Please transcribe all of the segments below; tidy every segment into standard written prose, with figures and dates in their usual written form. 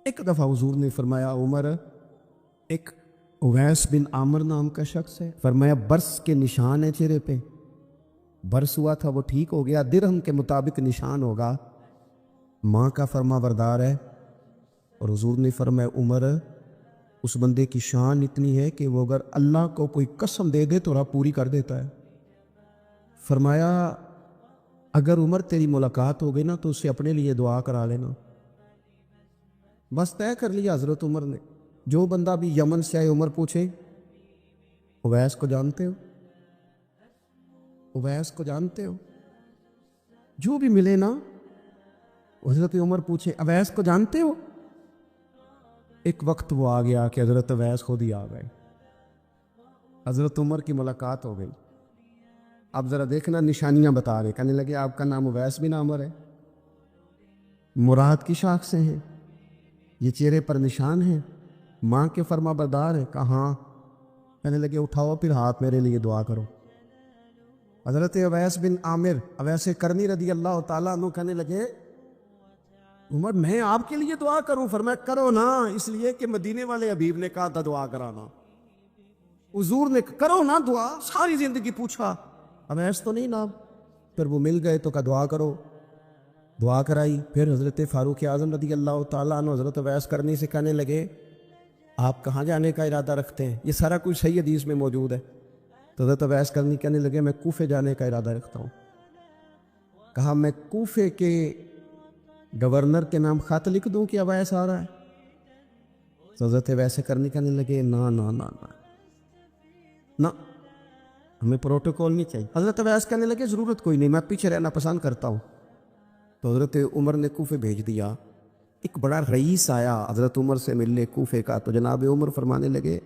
ایک دفعہ حضور نے فرمایا عمر، ایک اویس بن عامر نام کا شخص ہے، فرمایا برس کے نشان ہیں چہرے پہ، برس ہوا تھا وہ ٹھیک ہو گیا، درہم کے مطابق نشان ہوگا، ماں کا فرما بردار ہے۔ اور حضور نے فرمایا عمر، اس بندے کی شان اتنی ہے کہ وہ اگر اللہ کو کوئی قسم دے دے تو رب پوری کر دیتا ہے۔ فرمایا اگر عمر تیری ملاقات ہو گئی نا تو اسے اپنے لیے دعا کرا لینا۔ بس طے کر لیا حضرت عمر نے، جو بندہ بھی یمن سے آئے عمر پوچھے اویس کو جانتے ہو، اویس کو جانتے ہو، جو بھی ملے نا حضرت عمر پوچھے اویس کو جانتے ہو۔ ایک وقت وہ آ گیا کہ حضرت اویس خود ہی آ گئے، حضرت عمر کی ملاقات ہو گئی۔ اب ذرا دیکھنا نشانیاں بتا رہے، کہنے لگے آپ کا نام اویس بن عامر ہے، مراد کی شاخ سے ہیں، یہ چہرے پر نشان ہیں، ماں کے فرما بردار ہے، کہا ہاں۔ کہنے لگے اٹھاؤ پھر ہاتھ میرے لیے دعا کرو۔ حضرت اویس بن عامر اویس کرنی رضی اللہ تعالیٰ عنہ کہنے لگے عمر میں آپ کے لیے دعا کروں؟ فرمایا کرو نا، اس لیے کہ مدینے والے حبیب نے کہا تھا دعا کرانا، حضور نے کرو نا دعا، ساری زندگی پوچھا اویس تو نہیں نام، پھر وہ مل گئے تو کہا دعا کرو، دعا کرائی۔ پھر حضرت فاروق اعظم رضی اللہ تعالیٰ عنہ حضرت اویس کرنی سے کہنے لگے آپ کہاں جانے کا ارادہ رکھتے ہیں؟ یہ سارا کچھ صحیح حدیث میں موجود ہے۔ تو حضرت اویس کرنی کہنے لگے میں کوفے جانے کا ارادہ رکھتا ہوں۔ کہا میں کوفے کے گورنر کے نام خط لکھ دوں کہ اویس آ رہا ہے؟ تو حضرت اویس کرنی کہنے لگے نا نا نا نا نا، ہمیں پروٹوکول نہیں چاہیے۔ حضرت اویس کہنے لگے ضرورت کوئی نہیں، میں پیچھے رہنا پسند کرتا ہوں۔ تو حضرت عمر نے کوفے بھیج دیا، ایک بڑا رئیس آیا حضرت عمر سے ملنے کوفے کا، تو جناب عمر فرمانے لگے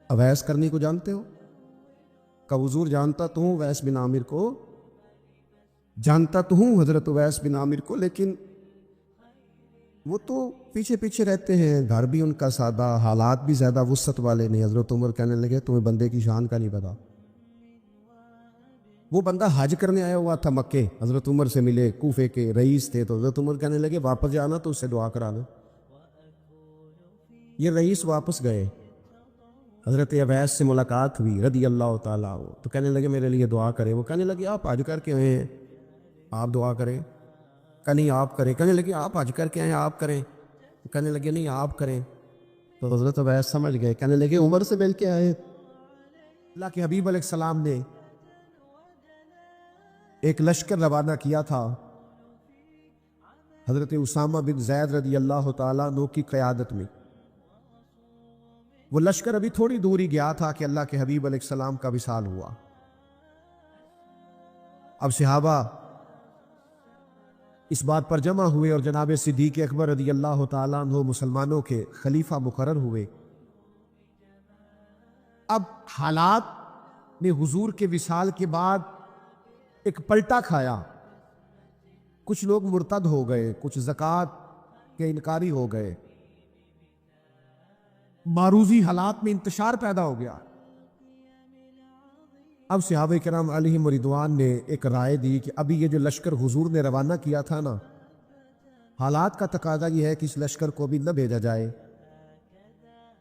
اویس کرنی کو جانتے ہو؟ کہ حضور جانتا تو ہوں اویس بن عامر کو، جانتا تو ہوں حضرت اویس بن عامر کو، لیکن وہ تو پیچھے پیچھے رہتے ہیں، گھر بھی ان کا سادہ، حالات بھی زیادہ وسعت والے نہیں۔ حضرت عمر کہنے لگے تمہیں بندے کی شان کا نہیں پتا۔ وہ بندہ حج کرنے آیا ہوا تھا مکے، حضرت عمر سے ملے، کوفے کے رئیس تھے، تو حضرت عمر کہنے لگے واپس جانا تو اس سے دعا کرا لو۔ یہ رئیس واپس گئے، حضرت اویس سے ملاقات ہوئی رضی اللہ تعالیٰ عنہ، تو کہنے لگے میرے لیے دعا کریں۔ وہ کہنے لگے آپ حج کر کے آئے ہیں، آپ دعا کریں؟ کہ نہیں آپ کریں۔ کہنے لگے آپ حج کر کے آئے ہیں، آپ کریں؟ کہنے لگے نہیں آپ کریں۔ تو حضرت اویس سمجھ گئے، کہنے لگے عمر سے مل کے آئے، اللہ کے حبیب علیہ السلام نے ایک لشکر روانہ کیا تھا حضرت اسامہ بن زید رضی اللہ تعالیٰ عنہ کی قیادت میں۔ وہ لشکر ابھی تھوڑی دوری گیا تھا کہ اللہ کے حبیب علیہ السلام کا وصال ہوا۔ اب صحابہ اس بات پر جمع ہوئے اور جناب صدیق اکبر رضی اللہ تعالیٰ عنہ مسلمانوں کے خلیفہ مقرر ہوئے۔ اب حالات نے حضور کے وصال کے بعد ایک پلٹا کھایا، کچھ لوگ مرتد ہو گئے، کچھ زکوٰۃ کے انکاری ہو گئے، معروضی حالات میں انتشار پیدا ہو گیا۔ اب صحابہ کرام علیہم رضوان نے ایک رائے دی کہ ابھی یہ جو لشکر حضور نے روانہ کیا تھا نا، حالات کا تقاضا یہ ہے کہ اس لشکر کو بھی نہ بھیجا جائے،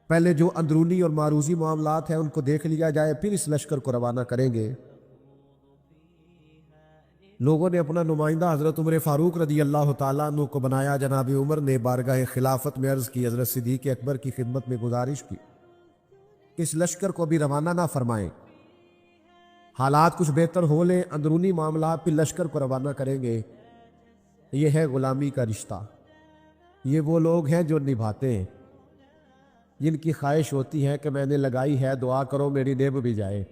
پہلے جو اندرونی اور معروضی معاملات ہیں ان کو دیکھ لیا جائے، پھر اس لشکر کو روانہ کریں گے۔ لوگوں نے اپنا نمائندہ حضرت عمر فاروق رضی اللہ تعالیٰ عنہ کو بنایا۔ جناب عمر نے بارگاہ خلافت میں عرض کی، حضرت صدیق اکبر کی خدمت میں گزارش کی کہ اس لشکر کو بھی روانہ نہ فرمائیں، حالات کچھ بہتر ہو لیں، اندرونی معاملات پہ لشکر کو روانہ کریں گے۔ یہ ہے غلامی کا رشتہ، یہ وہ لوگ ہیں جو نبھاتے ہیں، جن کی خواہش ہوتی ہے کہ میں نے لگائی ہے دعا کرو میری نیب بھی جائے۔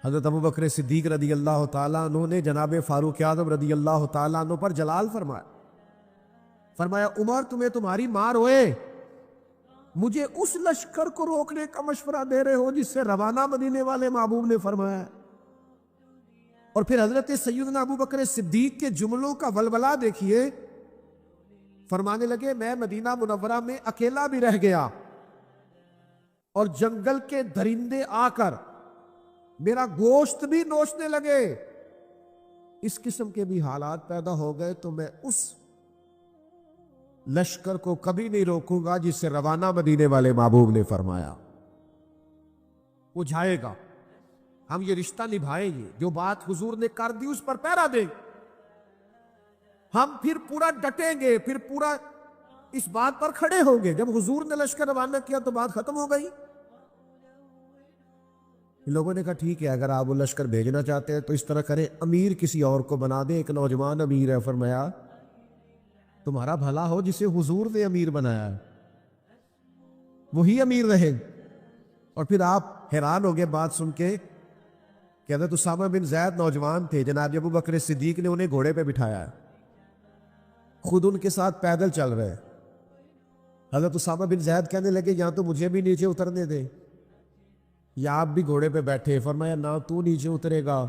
حضرت ابوبکر صدیق رضی اللہ تعالیٰ عنہ نے جناب فاروق اعظم رضی اللہ تعالیٰ عنہ پر جلال فرمایا، فرمایا عمر تمہیں تمہاری مار ہوئے، مجھے اس لشکر کو روکنے کا مشورہ دے رہے ہو جس سے روانہ مدینے والے محبوب نے فرمایا۔ اور پھر حضرت سیدنا ابوبکر صدیق کے جملوں کا ولولہ دیکھیے، فرمانے لگے میں مدینہ منورہ میں اکیلا بھی رہ گیا اور جنگل کے درندے آ کر میرا گوشت بھی نوچنے لگے، اس قسم کے بھی حالات پیدا ہو گئے تو میں اس لشکر کو کبھی نہیں روکوں گا جس سے روانہ مدینے والے محبوب نے فرمایا۔ وہ جائے گا، ہم یہ رشتہ نبھائیں گے، جو بات حضور نے کر دی اس پر پہرا دیں، ہم پھر پورا ڈٹیں گے، پھر پورا اس بات پر کھڑے ہوں گے۔ جب حضور نے لشکر روانہ کیا تو بات ختم ہو گئی۔ لوگوں نے کہا ٹھیک ہے، اگر آپ وہ لشکر بھیجنا چاہتے ہیں تو اس طرح کریں، امیر کسی اور کو بنا دیں۔ ایک نوجوان امیر ہے، فرمایا تمہارا بھلا ہو، جسے حضور نے امیر بنایا ہے وہی امیر رہے۔ اور پھر آپ حیران ہو گئے بات سن کے کہ حضرت اسامہ بن زید نوجوان تھے، جناب ابو بکر صدیق نے انہیں گھوڑے پہ بٹھایا ہے، خود ان کے ساتھ پیدل چل رہے۔ حضرت اسامہ بن زید کہنے لگے یا تو مجھے بھی نیچے اترنے دے یا آپ بھی گھوڑے پہ بیٹھے۔ فرمایا نہ تو نیچے اترے گا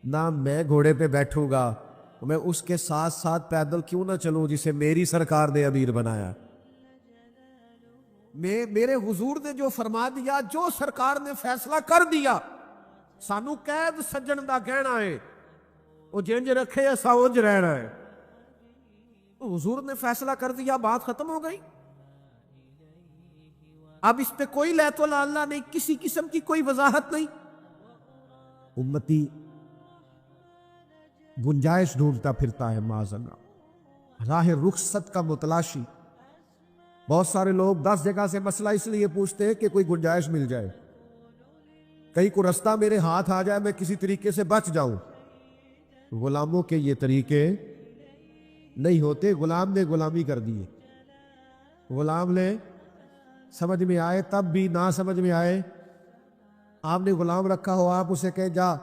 نہ میں گھوڑے پہ بیٹھوں گا، میں اس کے ساتھ ساتھ پیدل کیوں نہ چلوں جسے میری سرکار نے امیر بنایا۔ میرے حضور نے جو فرما دیا، جو سرکار نے فیصلہ کر دیا، سانو قید سجن دا کہنا ہے، وہ جنج رکھے ایسا انج رہنا ہے۔ حضور نے فیصلہ کر دیا، بات ختم ہو گئی۔ اب اس پہ کوئی لیت و لالا نہیں، کسی قسم کی کوئی وضاحت نہیں۔ امتی گنجائش ڈھونڈتا پھرتا ہے معاذ اللہ، راہ رخصت کا متلاشی۔ بہت سارے لوگ 10 جگہ سے مسئلہ اس لیے پوچھتے ہیں کہ کوئی گنجائش مل جائے، کہیں کوئی رستہ میرے ہاتھ آ جائے، میں کسی طریقے سے بچ جاؤں۔ غلاموں کے یہ طریقے نہیں ہوتے۔ غلام نے غلامی کر دی ہے، غلام نے سمجھ میں آئے تب بھی، نہ سمجھ میں آئے۔ آپ نے غلام رکھا ہو، آپ اسے کہیں جا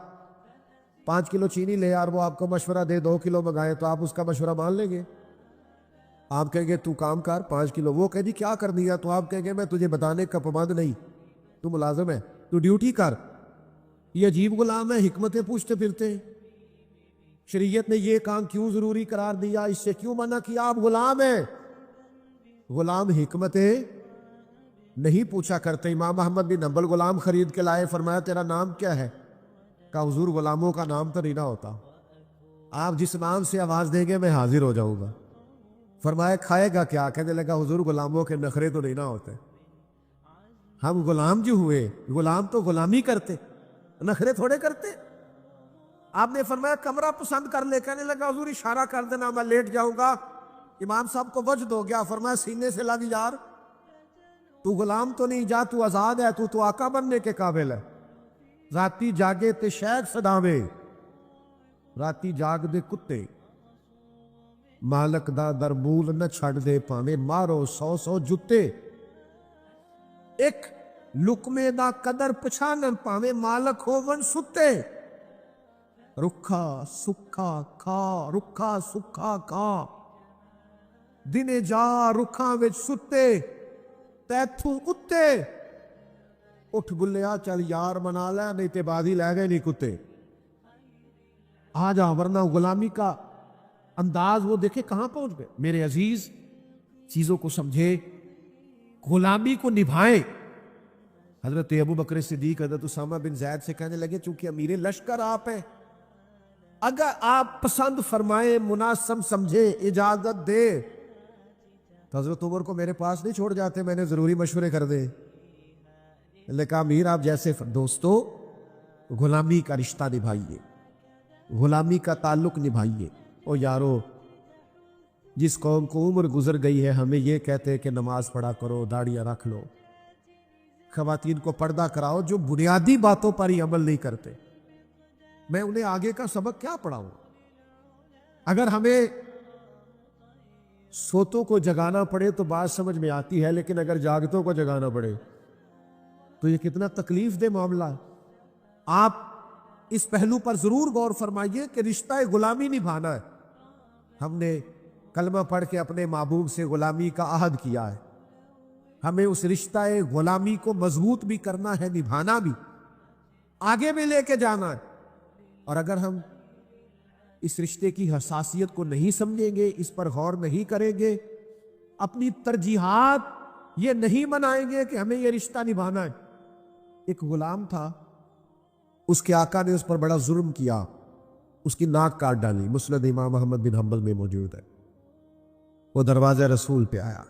5 کلو چینی لے، اور وہ آپ کو مشورہ دے 2 کلو منگائے، تو آپ اس کا مشورہ مان لیں گے؟ آپ کہیں گے تو کام کر 5 کلو، وہ کہے جی کیا کر دیا، تو آپ کہیں گے میں تجھے بتانے کا پابند نہیں، تو ملازم ہے، تو ڈیوٹی کر۔ یہ عجیب غلام ہے، حکمتیں پوچھتے پھرتے ہیں۔ شریعت نے یہ کام کیوں ضروری قرار دیا، اس سے کیوں منع کیا؟ آپ غلام ہیں۔ غلام حکمتیں نہیں پوچھا کرتے۔ امام احمد بن حنبل غلام خرید کے لائے، فرمایا تیرا نام کیا ہے؟ کہا حضور غلاموں کا نام تو نہیں نہ ہوتا، آپ جس نام سے آواز دیں گے میں حاضر ہو جاؤں گا۔ فرمایا کھائے گا کیا؟ کہنے لگا حضور غلاموں کے نخرے تو نہیں نہ ہوتے، ہم غلام جو ہوئے، غلام تو غلامی کرتے، نخرے تھوڑے کرتے۔ آپ نے فرمایا کمرہ پسند کر لے، کہنے لگا حضور اشارہ کر دینا میں لیٹ جاؤں گا۔ امام صاحب کو وجد ہو گیا، فرمایا سینے سے لگ یار، تو غلام تو نہیں، جا تو آزاد ہے، تو آقا بننے کے قابل ہے۔ راتی جاگے تے شیخ صداوے، راتی جاگ دے کتے، مالک دا درمول نہ چھڑ دے، پاویں مارو 100 جتے، ایک لقمے دا قدر پچھانن، پاویں مالک ہون ستے۔ رکھا سکھا کھا، رکھا سکھا کھا، دنے جا رکھاں وچ ستے، تیتھوں اتے، اٹھ بلیا چل یار منا لے، نہیں تے بازی لے گئے نہیں کتے۔ آ جا، ورنہ غلامی کا انداز وہ دیکھے کہاں پہنچ گئے۔ میرے عزیز، چیزوں کو سمجھے، غلامی کو نبھائیں۔ حضرت ابو بکر صدیق حضرت اسامہ بن زید سے کہنے لگے چونکہ امیر لشکر آپ ہیں، اگر آپ پسند فرمائیں، مناسب سمجھے، اجازت دے تو حضرت عمر کو میرے پاس نہیں چھوڑ جاتے، میں نے ضروری مشورے کر دے۔ نے کہا امیر آپ جیسے دوستو، غلامی کا رشتہ نبھائیے، غلامی کا تعلق نبھائیے۔ او یارو، جس قوم کو عمر گزر گئی ہے ہمیں یہ کہتے ہیں کہ نماز پڑھا کرو، داڑیاں رکھ لو، خواتین کو پردہ کراؤ، جو بنیادی باتوں پر ہی عمل نہیں کرتے، میں انہیں آگے کا سبق کیا پڑھاؤں؟ اگر ہمیں سوتوں کو جگانا پڑے تو بات سمجھ میں آتی ہے، لیکن اگر جاگتوں کو جگانا پڑے تو یہ کتنا تکلیف دہ معاملہ ہے۔ آپ اس پہلو پر ضرور غور فرمائیے کہ رشتہ غلامی نبھانا ہے۔ ہم نے کلمہ پڑھ کے اپنے محبوب سے غلامی کا عہد کیا ہے، ہمیں اس رشتہ غلامی کو مضبوط بھی کرنا ہے، نبھانا بھی، آگے بھی لے کے جانا ہے۔ اور اگر ہم اس رشتے کی حساسیت کو نہیں سمجھیں گے، اس پر غور نہیں کریں گے، اپنی ترجیحات یہ نہیں بنائیں گے کہ ہمیں یہ رشتہ نبھانا ہے۔ ایک غلام تھا، اس کے آقا نے اس پر بڑا ظلم کیا، اس کی ناک کاٹ ڈالی، مسند امام احمد بن حنبل میں موجود ہے۔ وہ دروازہ رسول پہ آیا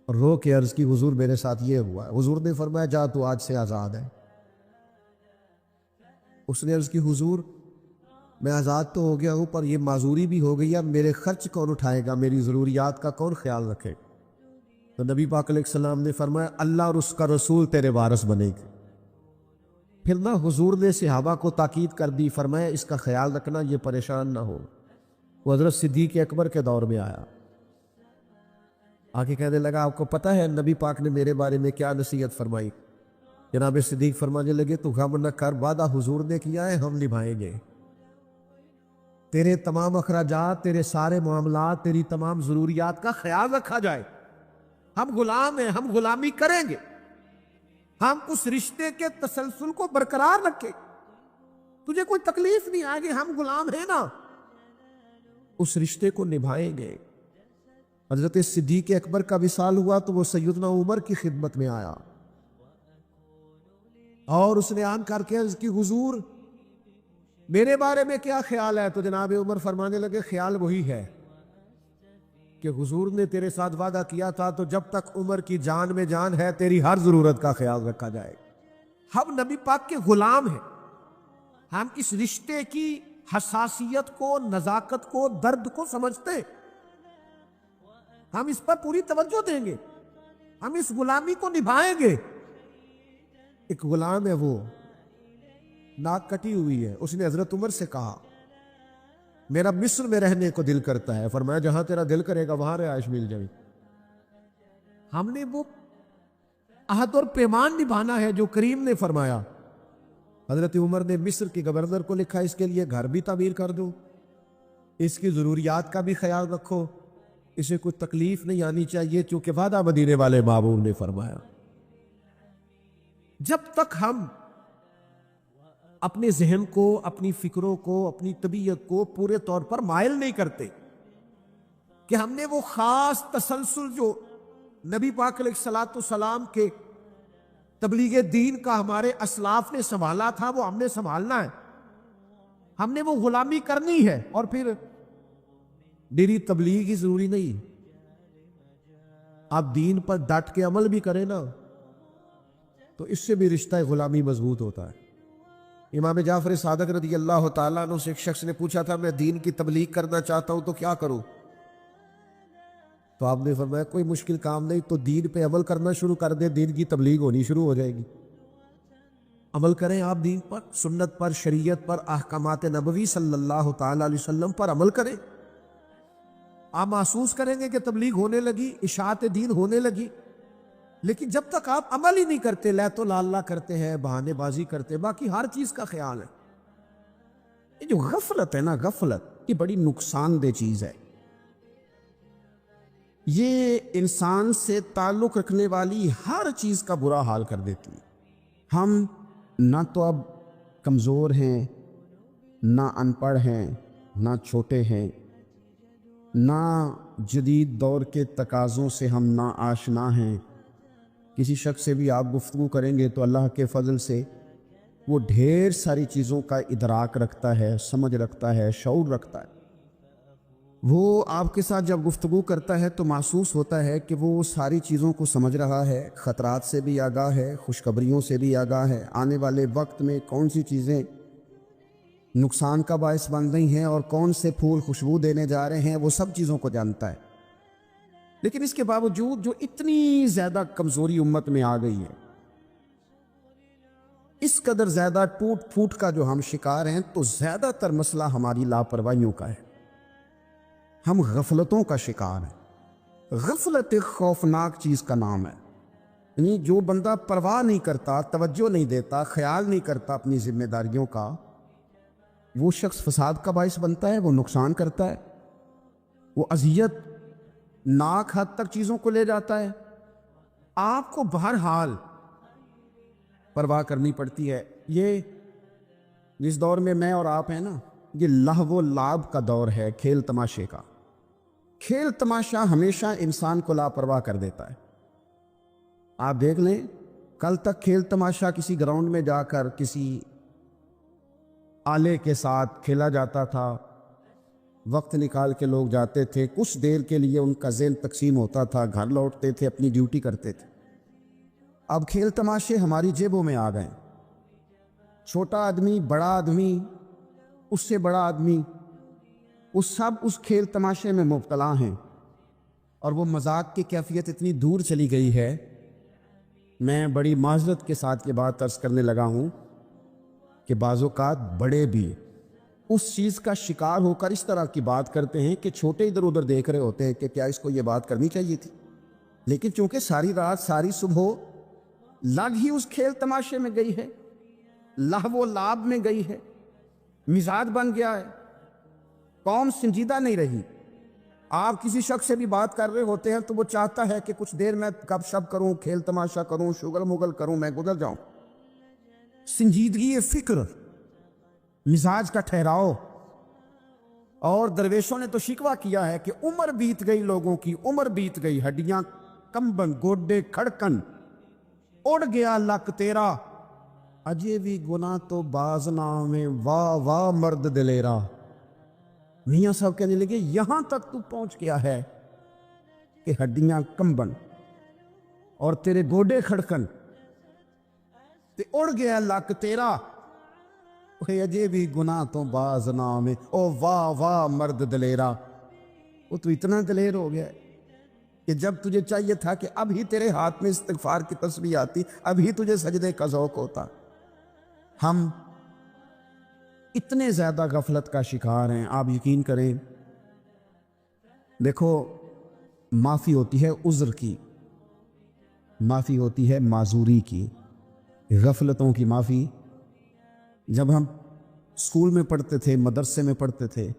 اور رو کے عرض کی حضور میرے ساتھ یہ ہوا ہے۔ حضور نے فرمایا جا تو آج سے آزاد ہے۔ اس نے عرض کی حضور میں آزاد تو ہو گیا ہوں پر یہ معذوری بھی ہو گئی ہے، میرے خرچ کون اٹھائے گا، میری ضروریات کا کون خیال رکھے؟ تو نبی پاک علیہ السلام نے فرمایا اللہ اور اس کا رسول تیرے وارث بنے گے۔ پھر نہ حضور نے صحابہ کو تاکید کر دی، فرمایا اس کا خیال رکھنا، یہ پریشان نہ ہو۔ وہ حضرت صدیق اکبر کے دور میں آیا، آگے کہنے لگا آپ کو پتہ ہے نبی پاک نے میرے بارے میں کیا نصیحت فرمائی؟ جناب صدیق فرمانے لگے تو غم نہ کر، وعدہ حضور نے کیا ہے ہم نبھائیں گے، تیرے تمام اخراجات، تیرے سارے معاملات، تیری تمام ضروریات کا خیال رکھا جائے۔ ہم غلام ہیں، ہم غلامی کریں گے، ہم اس رشتے کے تسلسل کو برقرار رکھیں، تجھے کوئی تکلیف نہیں آئے گی، ہم غلام ہیں نا، اس رشتے کو نبھائیں گے۔ حضرت صدیق اکبر کا وصال ہوا تو وہ سیدنا عمر کی خدمت میں آیا اور اس نے آن کر کے عرض کی حضور میرے بارے میں کیا خیال ہے؟ تو جناب عمر فرمانے لگے خیال وہی ہے کہ حضور نے تیرے ساتھ وعدہ کیا تھا تو جب تک عمر کی جان میں جان ہے تیری ہر ضرورت کا خیال رکھا جائے۔ ہم نبی پاک کے غلام ہیں، ہم اس رشتے کی حساسیت کو، نزاکت کو، درد کو سمجھتے ہیں، ہم اس پر پوری توجہ دیں گے، ہم اس غلامی کو نبھائیں گے۔ ایک غلام ہے، وہ ناک کٹی ہوئی ہے، اس نے حضرت عمر سے کہا میرا مصر میں رہنے کو دل کرتا ہے، فرمایا جہاں تیرا دل کرے گا وہاں رہائش مل جائے۔ ہم نے وہ عہد اور پیمان نبھانا ہے جو کریم نے فرمایا۔ حضرت عمر نے مصر کے گورنر کو لکھا اس کے لیے گھر بھی تعمیر کر دو، اس کی ضروریات کا بھی خیال رکھو، اسے کوئی تکلیف نہیں آنی چاہیے، چونکہ وعدہ مدینے والے محبوب نے فرمایا۔ جب تک ہم اپنے ذہن کو، اپنی فکروں کو، اپنی طبیعت کو پورے طور پر مائل نہیں کرتے کہ ہم نے وہ خاص تسلسل جو نبی پاک علیہ الصلوۃ والسلام کے تبلیغ دین کا ہمارے اسلاف نے سنبھالا تھا وہ ہم نے سنبھالنا ہے، ہم نے وہ غلامی کرنی ہے۔ اور پھر میری تبلیغ ہی ضروری نہیں، آپ دین پر ڈٹ کے عمل بھی کریں نا تو اس سے بھی رشتہ غلامی مضبوط ہوتا ہے۔ امام جعفر صادق رضی اللہ تعالیٰ عنہ سے ایک شخص نے پوچھا تھا میں دین کی تبلیغ کرنا چاہتا ہوں تو کیا کروں؟ تو آپ نے فرمایا کوئی مشکل کام نہیں، تو دین پہ عمل کرنا شروع کر دے، دین کی تبلیغ ہونی شروع ہو جائے گی۔ عمل کریں آپ دین پر، سنت پر، شریعت پر، احکامات نبوی صلی اللہ تعالیٰ علیہ وسلم پر عمل کریں، آپ محسوس کریں گے کہ تبلیغ ہونے لگی، اشاعت دین ہونے لگی۔ لیکن جب تک آپ عمل ہی نہیں کرتے، لا تو لالا کرتے ہیں، بہانے بازی کرتے، باقی ہر چیز کا خیال ہے، یہ جو غفلت ہے نا، غفلت یہ بڑی نقصان دہ چیز ہے، یہ انسان سے تعلق رکھنے والی ہر چیز کا برا حال کر دیتی ہے۔ ہم نہ تو اب کمزور ہیں، نہ ان پڑھ ہیں، نہ چھوٹے ہیں، نہ جدید دور کے تقاضوں سے ہم نہ آشنا ہیں۔ کسی شخص سے بھی آپ گفتگو کریں گے تو اللہ کے فضل سے وہ ڈھیر ساری چیزوں کا ادراک رکھتا ہے، سمجھ رکھتا ہے، شعور رکھتا ہے۔ وہ آپ کے ساتھ جب گفتگو کرتا ہے تو محسوس ہوتا ہے کہ وہ ساری چیزوں کو سمجھ رہا ہے، خطرات سے بھی آگاہ ہے، خوشخبریوں سے بھی آگاہ ہے، آنے والے وقت میں کون سی چیزیں نقصان کا باعث بن رہی ہیں اور کون سے پھول خوشبو دینے جا رہے ہیں، وہ سب چیزوں کو جانتا ہے۔ لیکن اس کے باوجود جو اتنی زیادہ کمزوری امت میں آ گئی ہے، اس قدر زیادہ ٹوٹ پھوٹ کا جو ہم شکار ہیں، تو زیادہ تر مسئلہ ہماری لاپرواہیوں کا ہے، ہم غفلتوں کا شکار ہیں۔ غفلت ایک خوفناک چیز کا نام ہے، یعنی جو بندہ پرواہ نہیں کرتا، توجہ نہیں دیتا، خیال نہیں کرتا اپنی ذمہ داریوں کا، وہ شخص فساد کا باعث بنتا ہے، وہ نقصان کرتا ہے، وہ اذیت ناک حد تک چیزوں کو لے جاتا ہے۔ آپ کو بہرحال پرواہ کرنی پڑتی ہے۔ یہ جس دور میں میں اور آپ ہیں نا، یہ لہو و لعب کا دور ہے، کھیل تماشے کا۔ کھیل تماشا ہمیشہ انسان کو لاپرواہ کر دیتا ہے۔ آپ دیکھ لیں، کل تک کھیل تماشا کسی گراؤنڈ میں جا کر کسی آلے کے ساتھ کھیلا جاتا تھا، وقت نکال کے لوگ جاتے تھے، کچھ دیر کے لیے ان کا ذہن تقسیم ہوتا تھا، گھر لوٹتے تھے، اپنی ڈیوٹی کرتے تھے۔ اب کھیل تماشے ہماری جیبوں میں آ گئے، چھوٹا آدمی، بڑا آدمی، اس سے بڑا آدمی، وہ سب اس کھیل تماشے میں مبتلا ہیں، اور وہ مذاق کی کیفیت اتنی دور چلی گئی ہے، میں بڑی معذرت کے ساتھ یہ بات عرض کرنے لگا ہوں کہ بعض اوقات بڑے بھی اس چیز کا شکار ہو کر اس طرح کی بات کرتے ہیں کہ چھوٹے ادھر ادھر دیکھ رہے ہوتے ہیں کہ کیا اس کو یہ بات کرنی چاہیے تھی، لیکن چونکہ ساری رات ساری صبح لگ ہی اس کھیل تماشے میں گئی ہے، لہو و لعب میں گئی ہے، مزاج بن گیا ہے، قوم سنجیدہ نہیں رہی۔ آپ کسی شخص سے بھی بات کر رہے ہوتے ہیں تو وہ چاہتا ہے کہ کچھ دیر میں گپ شپ کروں، کھیل تماشا کروں، شغل مغل کروں، میں گزر جاؤں۔ سنجیدگی فکر، مزاج کا ٹھہراؤ۔ اور درویشوں نے تو شکوہ کیا ہے کہ عمر بیت گئی، لوگوں کی عمر بیت گئی، ہڈیاں کمبن، گوڈے کھڑکن، اڑ گیا لک تیرا، اجے بھی گناہ تو باز نہ میں، واہ واہ مرد دلیرا۔ میاں صاحب کہنے لگے یہاں تک تو پہنچ گیا ہے کہ ہڈیاں کمبن اور تیرے گوڈے کھڑکن تے اڑ گیا لک تیرا، اجے بھی گناہ تو باز نہ میں، او واہ واہ مرد دلیرا۔ وہ تو اتنا دلیر ہو گیا کہ جب تجھے چاہیے تھا کہ اب ہی تیرے ہاتھ میں استغفار کی تسبیح آتی، اب ہی تجھے سجدے کا ذوق ہوتا۔ ہم اتنے زیادہ غفلت کا شکار ہیں، آپ یقین کریں۔ دیکھو، معافی ہوتی ہے عذر کی، معافی ہوتی ہے معذوری کی، غفلتوں کی معافی۔ جب ہم اسکول میں پڑھتے تھے، مدرسے میں پڑھتے تھے،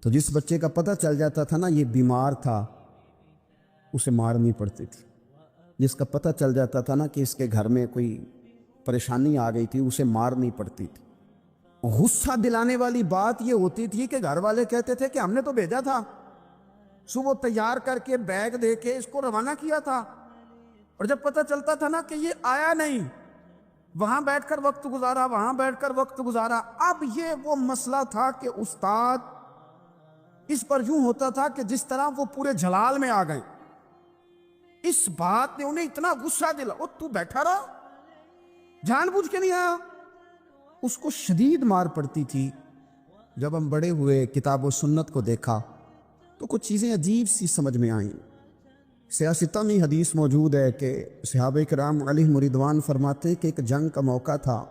تو جس بچے کا پتہ چل جاتا تھا نا یہ بیمار تھا، اسے مارنی پڑتی تھی۔ جس کا پتہ چل جاتا تھا نا کہ اس کے گھر میں کوئی پریشانی آ گئی تھی، اسے مارنی پڑتی تھی۔ غصہ دلانے والی بات یہ ہوتی تھی کہ گھر والے کہتے تھے کہ ہم نے تو بھیجا تھا، صبح تیار کر کے بیگ دے کے اس کو روانہ کیا تھا، اور جب پتہ چلتا تھا نا کہ یہ آیا نہیں، وہاں بیٹھ کر وقت گزارا، وہاں بیٹھ کر وقت گزارا۔ اب یہ وہ مسئلہ تھا کہ استاد اس پر یوں ہوتا تھا کہ جس طرح وہ پورے جلال میں آ گئے۔ اس بات نے انہیں اتنا غصہ دلا، او تو بیٹھا رہا، جان بوجھ کے نہیں آیا۔ اس کو شدید مار پڑتی تھی۔ جب ہم بڑے ہوئے، کتاب و سنت کو دیکھا تو کچھ چیزیں عجیب سی سمجھ میں آئیں۔ سیاستہ میں حدیث موجود ہے کہ صحابہ کرام علیہم رضوان فرماتے کہ ایک جنگ کا موقع تھا،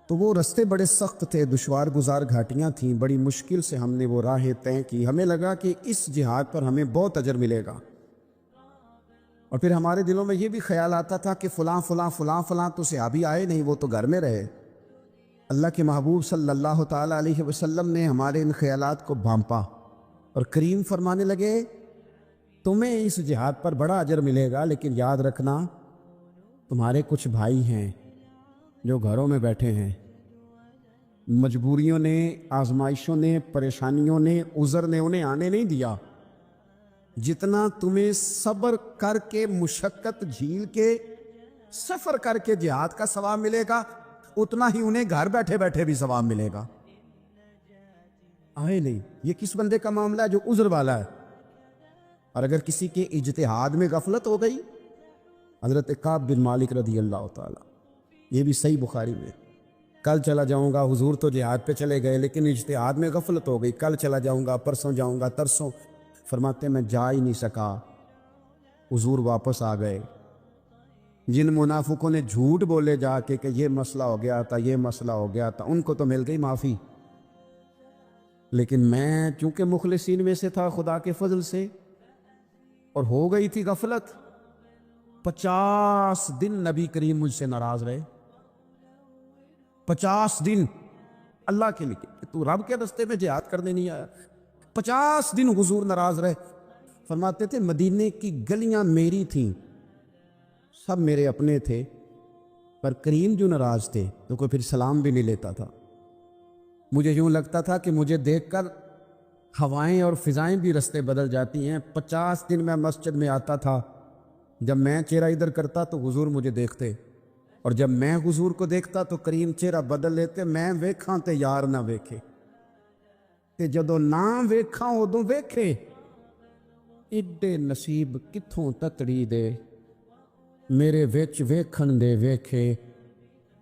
تو وہ رستے بڑے سخت تھے، دشوار گزار گھاٹیاں تھیں، بڑی مشکل سے ہم نے وہ راہیں طے کی۔ ہمیں لگا کہ اس جہاد پر ہمیں بہت اجر ملے گا، اور پھر ہمارے دلوں میں یہ بھی خیال آتا تھا کہ فلاں فلاں فلاں فلاں تو صحابی آئے نہیں، وہ تو گھر میں رہے۔ اللہ کے محبوب صلی اللہ تعالیٰ علیہ وسلم نے ہمارے ان خیالات کو بھانپا اور کریم فرمانے لگے تمہیں اس جہاد پر بڑا اجر ملے گا، لیکن یاد رکھنا تمہارے کچھ بھائی ہیں جو گھروں میں بیٹھے ہیں، مجبوریوں نے، آزمائشوں نے، پریشانیوں نے، عذر نے انہیں آنے نہیں دیا۔ جتنا تمہیں صبر کر کے، مشقت جھیل کے، سفر کر کے جہاد کا ثواب ملے گا، اتنا ہی انہیں گھر بیٹھے بیٹھے بھی ثواب ملے گا۔ آئے نہیں، یہ کس بندے کا معاملہ ہے جو عذر والا ہے؟ اور اگر کسی کے اجتہاد میں غفلت ہو گئی، حضرت کعب بن مالک رضی اللہ تعالیٰ، یہ بھی صحیح بخاری میں، کل چلا جاؤں گا، حضور تو جہاد پہ چلے گئے لیکن اجتہاد میں غفلت ہو گئی، کل چلا جاؤں گا، پرسوں جاؤں گا، ترسوں، فرماتے میں جا ہی نہیں سکا، حضور واپس آ گئے۔ جن منافقوں نے جھوٹ بولے جا کے کہ یہ مسئلہ ہو گیا تھا، یہ مسئلہ ہو گیا تھا، ان کو تو مل گئی معافی، لیکن میں چونکہ مخلصین میں سے تھا خدا کے فضل سے، اور ہو گئی تھی غفلت، 50 دن نبی کریم مجھ سے ناراض رہے۔ 50 دن اللہ کے لیے کہ تو رب کے رستے میں جہاد کرنے نہیں آیا، 50 دن حضور ناراض رہے۔ فرماتے تھے مدینے کی گلیاں میری تھیں، سب میرے اپنے تھے، پر کریم جو ناراض تھے تو کوئی پھر سلام بھی نہیں لیتا تھا۔ مجھے یوں لگتا تھا کہ مجھے دیکھ کر ہوائیں اور فضائیں بھی رستے بدل جاتی ہیں۔ 50 دن میں مسجد میں آتا تھا، جب میں چہرہ ادھر کرتا تو حضور مجھے دیکھتے، اور جب میں حضور کو دیکھتا تو کریم چہرہ بدل لیتے، میں ویکھاں تے یار نہ ویکھے۔ ਤੇ ਜਦੋਂ ਨਾ ਵੇਖਾਂ ਉਦੋਂ ਵੇਖੇ। ਏਡੇ ਨਸੀਬ ਕਿੱਥੋਂ ਤਤੜੀ ਦੇ, ਮੇਰੇ ਵਿੱਚ ਵੇਖਣ ਦੇ ਵੇਖੇ।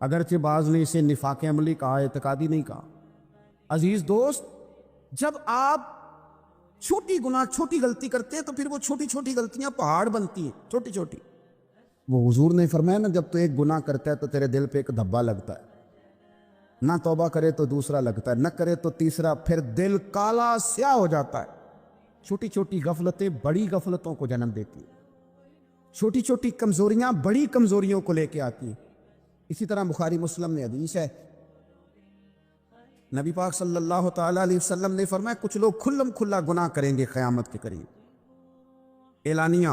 اگرچہ بعض نے اسے نفاق عملی کہا، اعتقادی نہیں کہا۔ عزیز دوست، جب آپ چھوٹی گناہ چھوٹی غلطی کرتے ہیں تو پھر وہ چھوٹی چھوٹی غلطیاں پہاڑ بنتی ہیں، چھوٹی چھوٹی۔ وہ حضور نے فرمایا نا، جب تو ایک گناہ کرتا ہے تو تیرے دل پہ ایک دھبا لگتا ہے، نہ توبہ کرے تو دوسرا لگتا ہے، نہ کرے تو تیسرا، پھر دل کالا سیاہ ہو جاتا ہے۔ چھوٹی چھوٹی غفلتیں بڑی غفلتوں کو جنم دیتی ہیں، چھوٹی چھوٹی کمزوریاں بڑی کمزوریوں کو لے کے آتی ہیں۔ اسی طرح بخاری مسلم میں حدیث ہے، نبی پاک صلی اللہ تعالی علیہ وسلم نے فرمایا کچھ لوگ کھلم کھلا گناہ کریں گے قیامت کے قریب۔ اعلانیہ،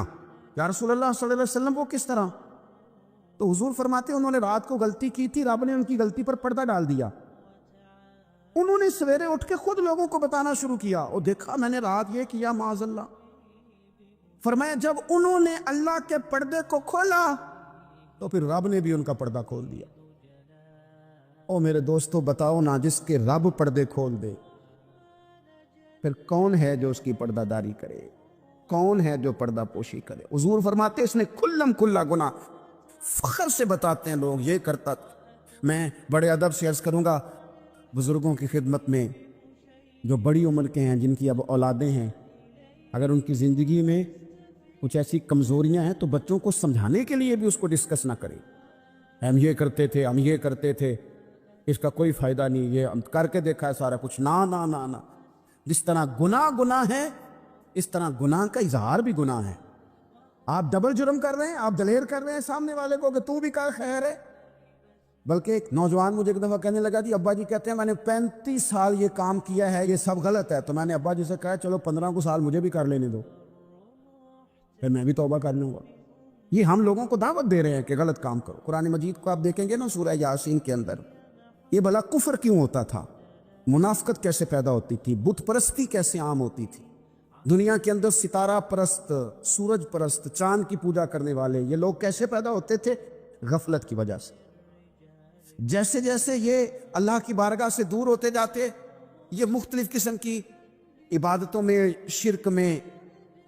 یا رسول اللہ صلی اللہ علیہ وسلم وہ کس طرح؟ تو حضور فرماتے انہوں نے رات کو غلطی کی تھی، رب نے ان کی غلطی پر پردہ ڈال دیا، انہوں نے سویرے اٹھ کے خود لوگوں کو بتانا شروع کیا، اور دیکھا میں نے رات یہ کیا، معاذ اللہ۔ فرمایا جب انہوں نے اللہ کے پردے کو کھولا تو پھر رب نے بھی ان کا پردہ کھول دیا۔ او میرے دوستو، بتاؤ نا، جس کے رب پردے کھول دے پھر کون ہے جو اس کی پردہ داری کرے؟ کون ہے جو پردہ پوشی کرے؟ حضور فرماتے اس نے کھلم کھلا گناہ، فخر سے بتاتے ہیں لوگ یہ کرتا تھا۔ میں بڑے ادب سے عرض کروں گا بزرگوں کی خدمت میں، جو بڑی عمر کے ہیں، جن کی اب اولادیں ہیں، اگر ان کی زندگی میں کچھ ایسی کمزوریاں ہیں تو بچوں کو سمجھانے کے لیے بھی اس کو ڈسکس نہ کریں۔ ہم یہ کرتے تھے، ہم یہ کرتے تھے، اس کا کوئی فائدہ نہیں، یہ ہم کر کے دیکھا ہے سارا کچھ۔ نہ نہ نہ نہ، جس طرح گناہ ہے اس طرح گناہ کا اظہار بھی گناہ ہے۔ آپ ڈبل جرم کر رہے ہیں، آپ دلیر کر رہے ہیں سامنے والے کو کہ تو بھی کر خیر ہے۔ بلکہ ایک نوجوان مجھے ایک دفعہ کہنے لگا، جی ابا جی کہتے ہیں میں نے 35 سال یہ کام کیا ہے، یہ سب غلط ہے۔ تو میں نے ابا جی سے کہا چلو 15 کو سال مجھے بھی کر لینے دو، پھر میں بھی توبہ کر لوں گا۔ یہ ہم لوگوں کو دعوت دے رہے ہیں کہ غلط کام کرو۔ قرآن مجید کو آپ دیکھیں گے نا، سورہ یاسین کے اندر یہ بھلا کفر کیوں ہوتا تھا، منافقت کیسے پیدا ہوتی تھی، بت پرستی کیسے عام ہوتی تھی، دنیا کے اندر ستارہ پرست، سورج پرست، چاند کی پوجا کرنے والے یہ لوگ کیسے پیدا ہوتے تھے؟ غفلت کی وجہ سے۔ جیسے جیسے یہ اللہ کی بارگاہ سے دور ہوتے جاتے، یہ مختلف قسم کی عبادتوں میں، شرک میں،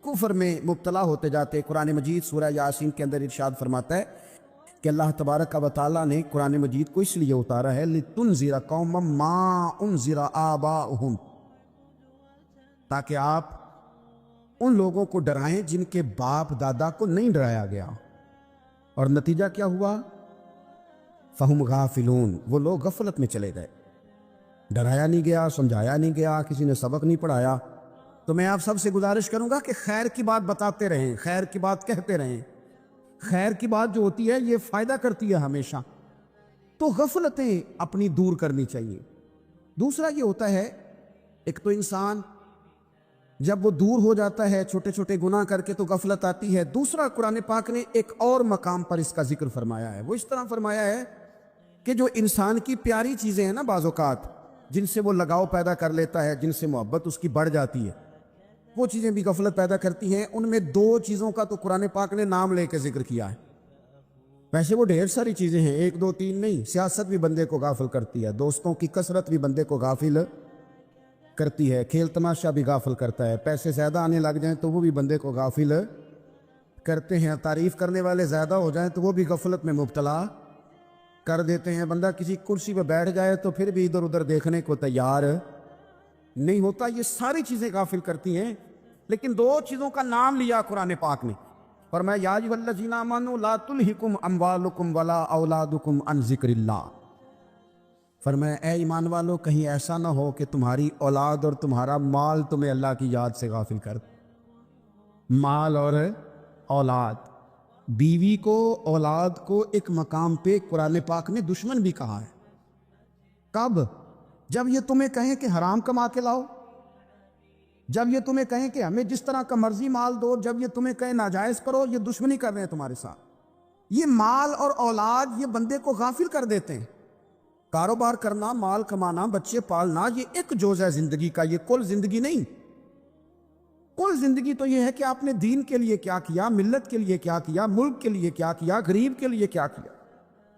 کفر میں مبتلا ہوتے جاتے۔ قرآن مجید سورہ یاسین کے اندر ارشاد فرماتا ہے کہ اللہ تبارک و تعالیٰ نے قرآن مجید کو اس لیے اتارا ہے لِتُنذِرَ قَوْمًا مَا أُنذِرَ آبَاؤُهُمْ، تاکہ آپ ان لوگوں کو ڈرائیں جن کے باپ دادا کو نہیں ڈرایا گیا۔ اور نتیجہ کیا ہوا؟ فَهُمْ غَافِلُونَ، وہ لوگ غفلت میں چلے گئے، ڈرایا نہیں گیا، سمجھایا نہیں گیا، کسی نے سبق نہیں پڑھایا۔ تو میں آپ سب سے گزارش کروں گا کہ خیر کی بات بتاتے رہیں، خیر کی بات کہتے رہیں۔ خیر کی بات جو ہوتی ہے یہ فائدہ کرتی ہے ہمیشہ، تو غفلتیں اپنی دور کرنی چاہیے۔ دوسرا یہ ہوتا ہے، ایک تو انسان جب وہ دور ہو جاتا ہے چھوٹے چھوٹے گناہ کر کے تو غفلت آتی ہے۔ دوسرا قرآن پاک نے ایک اور مقام پر اس کا ذکر فرمایا ہے، وہ اس طرح فرمایا ہے کہ جو انسان کی پیاری چیزیں ہیں نا، بعض اوقات جن سے وہ لگاؤ پیدا کر لیتا ہے، جن سے محبت اس کی بڑھ جاتی ہے، وہ چیزیں بھی غفلت پیدا کرتی ہیں۔ ان میں 2 چیزوں کا تو قرآن پاک نے نام لے کے ذکر کیا ہے۔ ویسے وہ ڈھیر ساری چیزیں ہیں، 1 2 3 نہیں۔ سیاست بھی بندے کو غافل کرتی ہے، دوستوں کی کثرت بھی بندے کو غافل کرتی ہے، کھیل تماشا بھی غافل کرتا ہے، پیسے زیادہ آنے لگ جائیں تو وہ بھی بندے کو غافل کرتے ہیں، تعریف کرنے والے زیادہ ہو جائیں تو وہ بھی غفلت میں مبتلا کر دیتے ہیں۔ بندہ کسی کرسی پہ بیٹھ جائے تو پھر بھی ادھر ادھر دیکھنے کو تیار نہیں ہوتا۔ یہ ساری چیزیں غافل کرتی ہیں، لیکن 2 چیزوں کا نام لیا قرآن پاک نے، فرمایا یا ایھا الذین آمنوا لا تلھکم اموالکم ولا اولادکم عن ذکر اللہ۔ فرمایا اے ایمان والو، کہیں ایسا نہ ہو کہ تمہاری اولاد اور تمہارا مال تمہیں اللہ کی یاد سے غافل کر دے۔ مال اور اولاد، بیوی کو، اولاد کو ایک مقام پہ قرآن پاک نے دشمن بھی کہا ہے۔ کب؟ جب یہ تمہیں کہیں کہ حرام کما کے لاؤ، جب یہ تمہیں کہیں کہ ہمیں جس طرح کا مرضی مال دو، جب یہ تمہیں کہیں ناجائز کرو، یہ دشمنی کر رہے ہیں تمہارے ساتھ۔ یہ مال اور اولاد یہ بندے کو غافل کر دیتے ہیں۔ کاروبار کرنا، مال کمانا، بچے پالنا، یہ ایک جزء ہے زندگی کا، یہ کل زندگی نہیں۔ کل زندگی تو یہ ہے کہ آپ نے دین کے لیے کیا کیا، ملت کے لیے کیا کیا، ملک کے لیے کیا کیا، غریب کے لیے کیا کیا۔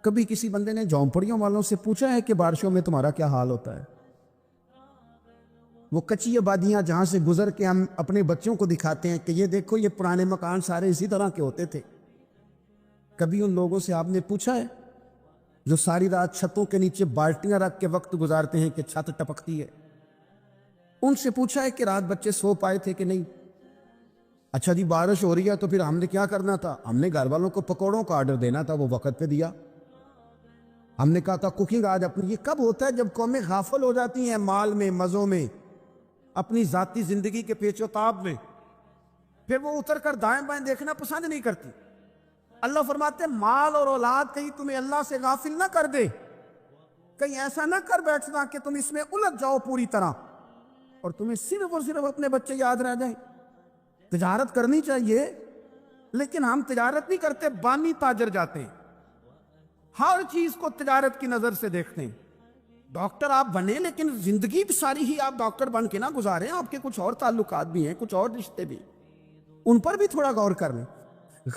کبھی کسی بندے نے جھونپڑیوں والوں سے پوچھا ہے کہ بارشوں میں تمہارا کیا حال ہوتا ہے؟ وہ کچی آبادیاں جہاں سے گزر کے ہم اپنے بچوں کو دکھاتے ہیں کہ یہ دیکھو یہ پرانے مکان سارے اسی طرح کے ہوتے تھے، کبھی ان لوگوں سے آپ نے پوچھا ہے؟ جو ساری رات چھتوں کے نیچے بالٹیاں رکھ کے وقت گزارتے ہیں کہ چھت ٹپکتی ہے، ان سے پوچھا ہے کہ رات بچے سو پائے تھے کہ نہیں؟ اچھا جی بارش ہو رہی ہے تو پھر ہم نے کیا کرنا تھا؟ ہم نے گھر والوں کو پکوڑوں کا آرڈر دینا تھا، وہ وقت پہ دیا۔ ہم نے کہا تھا کوکنگ آج اپنی۔ یہ کب ہوتا ہے؟ جب قومیں غافل ہو جاتی ہیں مال میں، مزوں میں، اپنی ذاتی زندگی کے پیچ و تاب میں، پھر وہ اتر کر دائیں بائیں دیکھنا پسند نہیں کرتی۔ اللہ فرماتے ہیں مال اور اولاد کہیں تمہیں اللہ سے غافل نہ کر دے، کہیں ایسا نہ کر بیٹھنا کہ تم اس میں الجھ جاؤ پوری طرح اور تمہیں صرف اور صرف اپنے بچے یاد رہ جائیں۔ تجارت کرنی چاہیے، لیکن ہم تجارت نہیں کرتے، بانی تاجر جاتے ہیں، ہر چیز کو تجارت کی نظر سے دیکھتے ہیں۔ ڈاکٹر آپ بنے لیکن زندگی بھی ساری ہی آپ ڈاکٹر بن کے نہ گزاریں، آپ کے کچھ اور تعلقات بھی ہیں، کچھ اور رشتے بھی، ان پر بھی تھوڑا غور کر لیں۔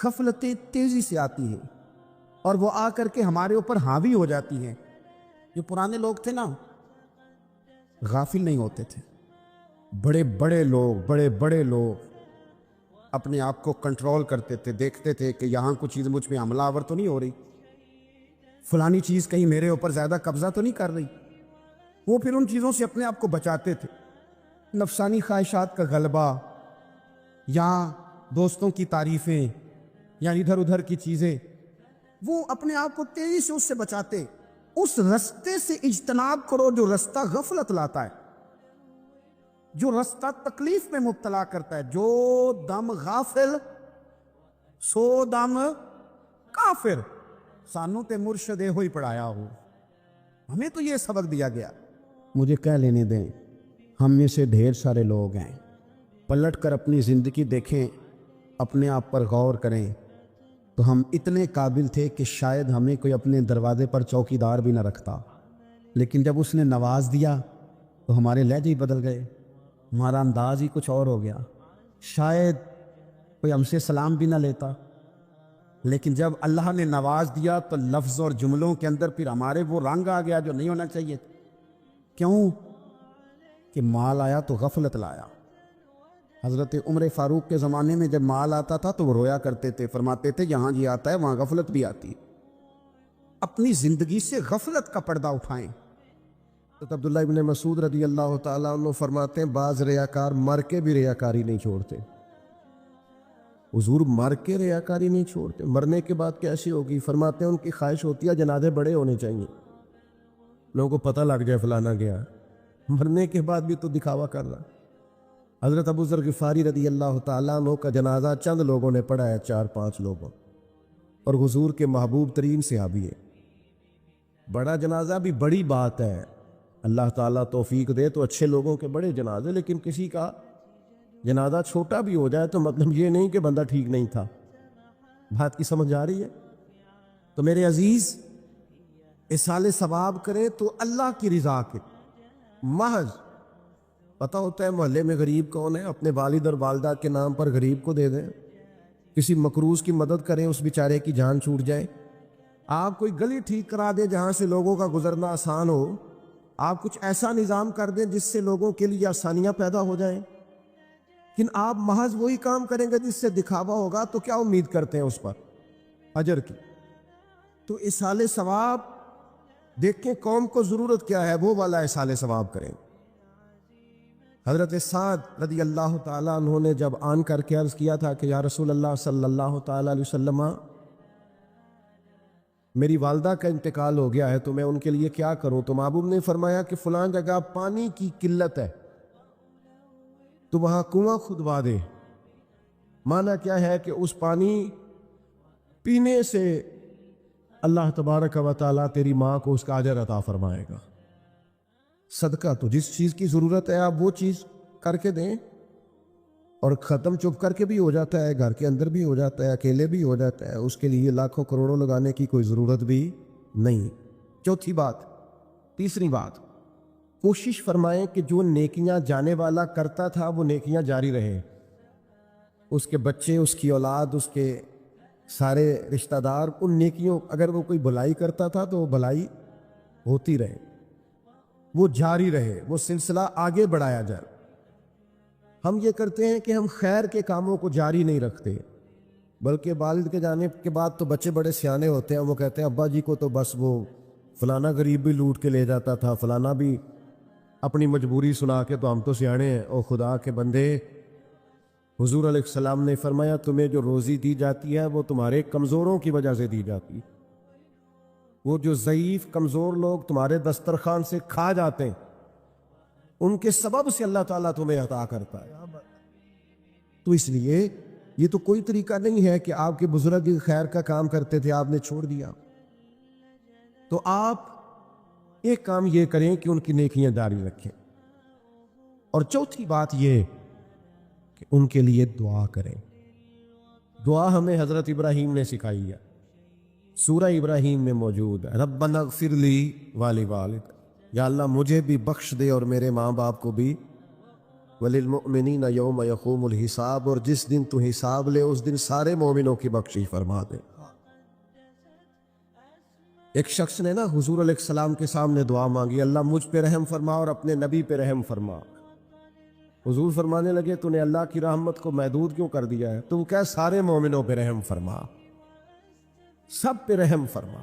غفلتیں تیزی سے آتی ہیں اور وہ آ کر کے ہمارے اوپر حاوی ہو جاتی ہیں۔ جو پرانے لوگ تھے نا، غافل نہیں ہوتے تھے۔ بڑے بڑے لوگ اپنے آپ کو کنٹرول کرتے تھے، دیکھتے تھے کہ یہاں کچھ چیز مجھ میں حملہ آور تو نہیں ہو رہی، فلانی چیز کہیں میرے اوپر زیادہ قبضہ تو نہیں کر رہی۔ وہ پھر ان چیزوں سے اپنے آپ کو بچاتے تھے۔ نفسانی خواہشات کا غلبہ یا دوستوں کی تعریفیں یا ادھر ادھر کی چیزیں، وہ اپنے آپ کو تیزی سے اس سے بچاتے۔ اس رستے سے اجتناب کرو جو رستہ غفلت لاتا ہے، جو رستہ تکلیف میں مبتلا کرتا ہے۔ جو دم غافل سو دم کافر، سانو تے مرشد ہوئی پڑھایا ہو، ہمیں تو یہ سبق دیا گیا۔ مجھے کہہ لینے دیں، ہم میں سے ڈھیر سارے لوگ ہیں، پلٹ کر اپنی زندگی دیکھیں، اپنے آپ پر غور کریں، تو ہم اتنے قابل تھے کہ شاید ہمیں کوئی اپنے دروازے پر چوکیدار بھی نہ رکھتا، لیکن جب اس نے نواز دیا تو ہمارے لہجے ہی بدل گئے، ہمارا انداز ہی کچھ اور ہو گیا۔ شاید کوئی ہم سے سلام بھی نہ لیتا، لیکن جب اللہ نے نواز دیا تو لفظ اور جملوں کے اندر پھر ہمارے وہ رنگ آ گیا جو نہیں ہونا چاہیے۔ کیوں؟ کہ مال آیا تو غفلت لایا۔ حضرت عمر فاروق کے زمانے میں جب مال آتا تھا تو وہ رویا کرتے تھے، فرماتے تھے جہاں جی آتا ہے وہاں غفلت بھی آتی ہے۔ اپنی زندگی سے غفلت کا پردہ اٹھائیں۔ تو عبداللہ ابن مسعود رضی اللہ تعالیٰ عنہ فرماتے ہیں بعض ریاکار مر کے بھی ریاکاری نہیں چھوڑتے۔ حضور مر کے ریاکاری نہیں چھوڑتے، مرنے کے بعد کیسی ہوگی؟ فرماتے ہیں ان کی خواہش ہوتی ہے جنازے بڑے ہونے چاہیے، لوگوں کو پتہ لگ جائے فلانا گیا، مرنے کے بعد بھی تو دکھاوا کر رہا۔ حضرت ابو ذر غفاری رضی اللہ تعالیٰ عنہ کا جنازہ چند لوگوں نے پڑھا ہے، 4-5 لوگوں، اور حضور کے محبوب ترین صحابی ہے۔ بڑا جنازہ بھی بڑی بات ہے، اللہ تعالیٰ توفیق دے تو اچھے لوگوں کے بڑے جنازے، لیکن کسی کا جنازہ چھوٹا بھی ہو جائے تو مطلب یہ نہیں کہ بندہ ٹھیک نہیں تھا۔ بات کی سمجھ آ رہی ہے؟ تو میرے عزیز، اصال ثواب کریں تو اللہ کی رضا کے محض پتہ ہوتا ہے محلے میں غریب کون ہے، اپنے والد اور والدہ کے نام پر غریب کو دے دیں، کسی مقروض کی مدد کریں، اس بیچارے کی جان چھوٹ جائے۔ آپ کوئی گلی ٹھیک کرا دیں جہاں سے لوگوں کا گزرنا آسان ہو، آپ کچھ ایسا نظام کر دیں جس سے لوگوں کے لیے آسانیاں پیدا ہو جائیں، لیکن آپ محض وہی کام کریں گے جس سے دکھاوا ہوگا، تو کیا امید کرتے ہیں اس پر اجر کی؟ تو اصال ثواب دیکھیں قوم کو ضرورت کیا ہے، وہ والا اصال ثواب کریں۔ حضرت سعد رضی اللہ تعالیٰ عنہ نے جب آن کر کے عرض کیا تھا کہ یا رسول اللہ صلی اللہ تعالیٰ علیہ وسلم، میری والدہ کا انتقال ہو گیا ہے تو میں ان کے لیے کیا کروں؟ تو محبوب نے فرمایا کہ فلاں جگہ پانی کی قلت ہے تو وہاں کنواں کھدوا دے۔ معنی کیا ہے کہ اس پانی پینے سے اللہ تبارک و تعالیٰ تیری ماں کو اس کا اجر عطا فرمائے گا۔ صدقہ تو جس چیز کی ضرورت ہے آپ وہ چیز کر کے دیں، اور ختم چپ کر کے بھی ہو جاتا ہے، گھر کے اندر بھی ہو جاتا ہے، اکیلے بھی ہو جاتا ہے، اس کے لیے لاکھوں کروڑوں لگانے کی کوئی ضرورت بھی نہیں۔ چوتھی بات، تیسری بات، کوشش فرمائیں کہ جو نیکیاں جانے والا کرتا تھا وہ نیکیاں جاری رہیں، اس کے بچے، اس کی اولاد، اس کے سارے رشتہ دار ان نیکیوں، اگر وہ کوئی بھلائی کرتا تھا تو وہ بھلائی ہوتی رہے، وہ جاری رہے، وہ سلسلہ آگے بڑھایا جائے۔ ہم یہ کرتے ہیں کہ ہم خیر کے کاموں کو جاری نہیں رکھتے، بلکہ والد کے جانے کے بعد تو بچے بڑے سیانے ہوتے ہیں، وہ کہتے ہیں ابا جی کو تو بس وہ فلانا غریب بھی لوٹ کے لے جاتا تھا، فلانا بھی اپنی مجبوری سنا کے، تو ہم تو سیانے ہیں۔ او خدا کے بندے، حضور علیہ السلام نے فرمایا تمہیں جو روزی دی جاتی ہے وہ تمہارے کمزوروں کی وجہ سے دی جاتی ہے۔ وہ جو ضعیف کمزور لوگ تمہارے دسترخوان سے کھا جاتے ہیں، ان کے سبب سے اللہ تعالیٰ تمہیں عطا کرتا ہے۔ تو اس لیے یہ تو کوئی طریقہ نہیں ہے کہ آپ کے بزرگ خیر کا کام کرتے تھے، آپ نے چھوڑ دیا۔ تو آپ ایک کام یہ کریں کہ ان کی نیکیاں جاری رکھیں، اور چوتھی بات یہ کہ ان کے لیے دعا کریں۔ دعا ہمیں حضرت ابراہیم نے سکھائی ہے، سورہ ابراہیم میں موجود ہے، ربنا اغفر لی ولوالدی، یا اللہ مجھے بھی بخش دے اور میرے ماں باپ کو بھی، وللمؤمنین یوم یقوم الحساب، اور جس دن تو حساب لے اس دن سارے مومنوں کی بخشش فرما دے۔ ایک شخص نے نا حضور علیہ السلام کے سامنے دعا مانگی، اللہ مجھ پہ رحم فرما اور اپنے نبی پہ رحم فرما۔ حضور فرمانے لگے تو نے اللہ کی رحمت کو محدود کیوں کر دیا ہے؟ تو کہہ سارے مومنوں پہ رحم فرما، سب پہ رحم فرما۔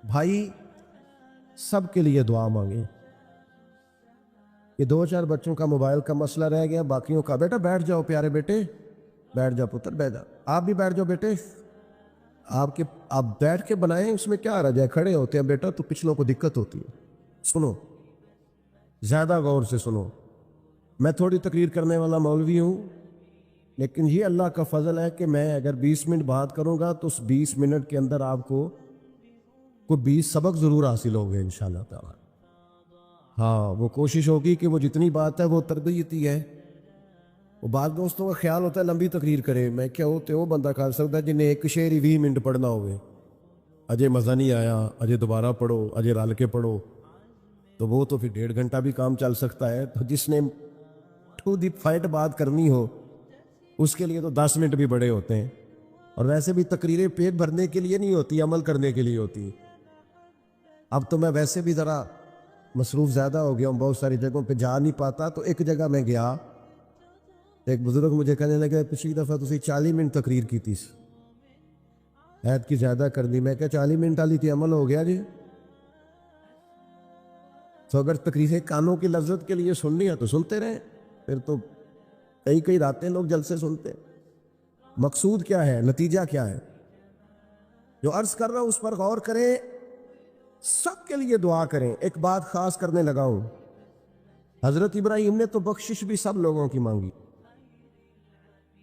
بھائی سب کے لیے دعا مانگیں۔ یہ 2-4 بچوں کا موبائل کا مسئلہ رہ گیا، باقیوں کا بیٹا بیٹھ جاؤ، پیارے بیٹے بیٹھ جاؤ، پتر بیٹھ جاؤ، آپ بھی بیٹھ جاؤ بیٹے، آپ بیٹھ کے بنائیں، اس میں کیا رہ جائے، کھڑے ہوتے ہیں بیٹا تو پچھلوں کو دقت ہوتی ہے۔ سنو، زیادہ غور سے سنو، میں تھوڑی تقریر کرنے والا مولوی ہوں، لیکن یہ اللہ کا فضل ہے کہ میں اگر 20 منٹ بات کروں گا تو اس 20 منٹ کے اندر آپ کو کوئی 20 سبق ضرور حاصل ہوں گے انشاءاللہ تعالی۔ ہاں، وہ کوشش ہوگی کہ وہ جتنی بات ہے وہ تربیتی ہے۔ وہ بعض دوستوں کا خیال ہوتا ہے لمبی تقریر کرے، میں کیا ہوتے وہ بندہ کر سکتا ہے جنہیں ایک شعر ہی 20 منٹ پڑھنا ہوئے، اجے مزہ نہیں آیا، اجے دوبارہ پڑھو، اجے رل کے پڑھو، تو وہ تو پھر 1.5 گھنٹہ بھی کام چل سکتا ہے۔ تو جس نے ٹو دی پوائنٹ بات کرنی ہو اس کے لیے تو 10 منٹ بھی بڑے ہوتے ہیں، اور ویسے بھی تقریریں پیٹ بھرنے کے لیے نہیں ہوتی، عمل کرنے کے لیے ہوتی۔ اب تو میں ویسے بھی ذرا مصروف زیادہ ہو گیا ہوں، بہت ساری جگہوں پہ جا نہیں پاتا، تو ایک جگہ میں گیا، ایک بزرگ مجھے کہنے لگا پچھلی دفعہ تسی 40 منٹ تقریر کی تھی، عید کی زیادہ کر دی۔ میں کہا 40 منٹ والی تھی، عمل ہو گیا جی۔ تو اگر تقریریں کانوں کی لذت کے لیے سننی ہے تو سنتے رہیں، پھر تو کئی راتیں لوگ جلسے سنتے۔ مقصود کیا ہے، نتیجہ کیا ہے؟ جو عرض کر رہا ہوں اس پر غور کریں، سب کے لیے دعا کریں۔ ایک بات خاص کرنے لگا ہوں، حضرت ابراہیم نے تو بخشش بھی سب لوگوں کی مانگی،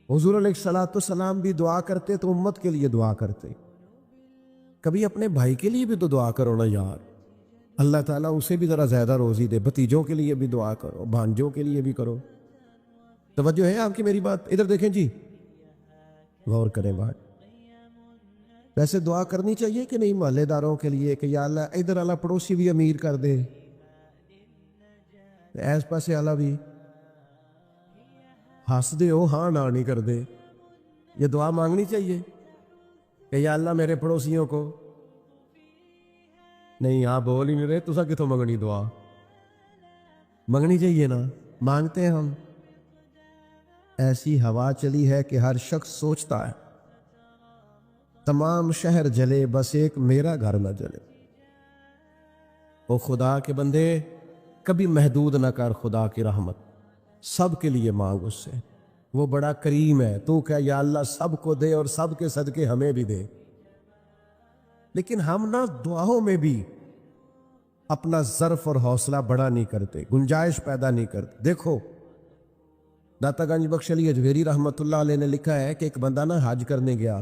حضور علیہ السلام بھی دعا کرتے تو امت کے لیے دعا کرتے۔ کبھی اپنے بھائی کے لیے بھی تو دعا کرو نا یار، اللہ تعالیٰ اسے بھی ذرا زیادہ روزی دے، بھتیجوں کے لیے بھی دعا کرو، بھانجوں کے لیے بھی کرو۔ توجہ ہے آپ کی میری بات؟ ادھر دیکھیں جی، غور کریں بات۔ ویسے دعا کرنی چاہیے کہ نہیں محلے داروں کے لیے کہ یا اللہ ادھر والا پڑوسی بھی امیر کر دے، ایس پاسے والا بھی ہنس دے ہو، ہاں نہ نہیں کر دے۔ یہ دعا مانگنی چاہیے کہ یا اللہ میرے پڑوسیوں کو، نہیں آپ بول ہی نہیں رہے، تسا کتوں منگنی دعا؟ منگنی چاہیے نا، مانگتے ہیں ہم۔ ایسی ہوا چلی ہے کہ ہر شخص سوچتا ہے تمام شہر جلے بس ایک میرا گھر نہ جلے۔ او خدا کے بندے، کبھی محدود نہ کر خدا کی رحمت، سب کے لیے مانگ اس سے، وہ بڑا کریم ہے۔ تو کہ یا اللہ سب کو دے اور سب کے صدقے ہمیں بھی دے۔ لیکن ہم نہ دعاؤں میں بھی اپنا ظرف اور حوصلہ بڑا نہیں کرتے، گنجائش پیدا نہیں کرتے۔ دیکھو داتا گنج بخش علی اجویری رحمت اللہ علیہ نے لکھا ہے کہ ایک بندہ نا حج کرنے گیا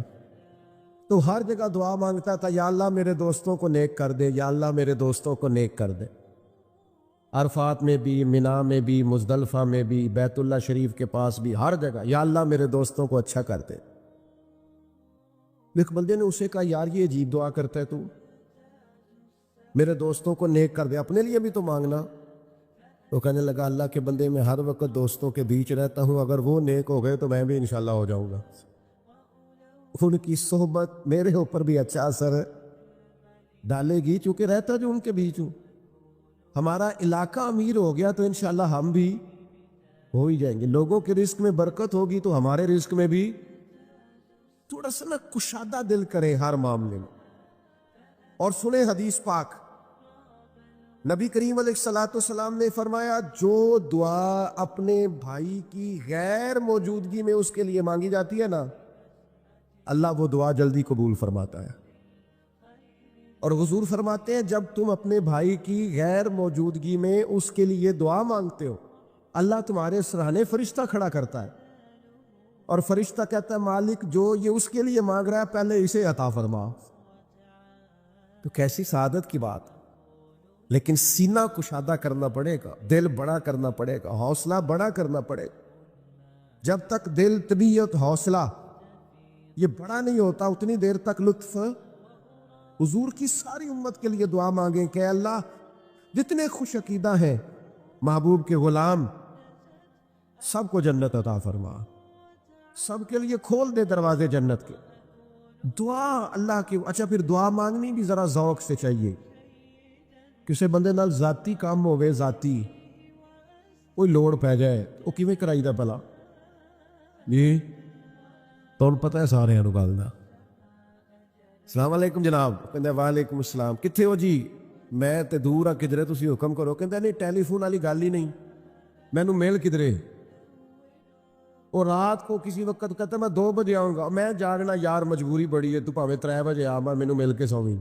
تو ہر جگہ دعا مانگتا تھا، یا اللہ میرے دوستوں کو نیک کر دے، یا اللہ میرے دوستوں کو نیک کر دے۔ عرفات میں بھی، مینا میں بھی، مزدلفہ میں بھی، بیت اللہ شریف کے پاس بھی، ہر جگہ یا اللہ میرے دوستوں کو اچھا کر دے۔ ایک بندے نے اسے کہا یار یہ عجیب دعا کرتا ہے تو، میرے دوستوں کو نیک کر دے، اپنے لیے بھی تو مانگنا۔ تو کہنے لگا اللہ کے بندے میں ہر وقت دوستوں کے بیچ رہتا ہوں، اگر وہ نیک ہو گئے تو میں بھی انشاءاللہ ہو جاؤں گا۔ ان کی صحبت میرے اوپر بھی اچھا اثر ڈالے گی، چونکہ رہتا جو ان کے بیچ ہوں۔ ہمارا علاقہ امیر ہو گیا تو انشاءاللہ ہم بھی ہو ہی جائیں گے۔ لوگوں کے رزق میں برکت ہوگی تو ہمارے رزق میں بھی تھوڑا سا نا کشادہ دل کریں ہر معاملے میں۔ اور سنیں حدیث پاک، نبی کریم علیہ الصلوۃ والسلام نے فرمایا جو دعا اپنے بھائی کی غیر موجودگی میں اس کے لیے مانگی جاتی ہے نا، اللہ وہ دعا جلدی قبول فرماتا ہے۔ اور حضور فرماتے ہیں جب تم اپنے بھائی کی غیر موجودگی میں اس کے لیے دعا مانگتے ہو، اللہ تمہارے سرانے فرشتہ کھڑا کرتا ہے، اور فرشتہ کہتا ہے مالک جو یہ اس کے لیے مانگ رہا ہے پہلے اسے عطا فرما۔ تو کیسی سعادت کی بات! لیکن سینہ کشادہ کرنا پڑے گا، دل بڑا کرنا پڑے گا، حوصلہ بڑا کرنا پڑے گا۔ جب تک دل، طبیعت، حوصلہ یہ بڑا نہیں ہوتا اتنی دیر تک لطف۔ حضور کی ساری امت کے لیے دعا مانگیں کہ اے اللہ جتنے خوش عقیدہ ہیں محبوب کے غلام، سب کو جنت عطا فرما، سب کے لیے کھول دے دروازے جنت کے۔ دعا اللہ کی۔ اچھا پھر دعا مانگنی بھی ذرا ذوق سے چاہیے۔ کسی بندے نال ذاتی کام ہوئے، ذاتی کوئی لوڑ پہ جائے وہ کیویں کرائی دا بلا جی تو پتہ ہے سارے گل دا۔ السلام علیکم جناب، کہندا وعلیکم السلام، کتنے ہو جی؟ میں تے دور آ کدھرے، تسی حکم کرو۔ کہندا نہیں ٹیلی فون والی گل ہی نہیں، مینوں مل کدھرے۔ اور رات کو کسی وقت کہتا میں 2 بجے آؤں گا، میں جاگنا یار مجبوری بڑی ہے، تو پاویں 3 بجے آ، مینوں مل کے سویں۔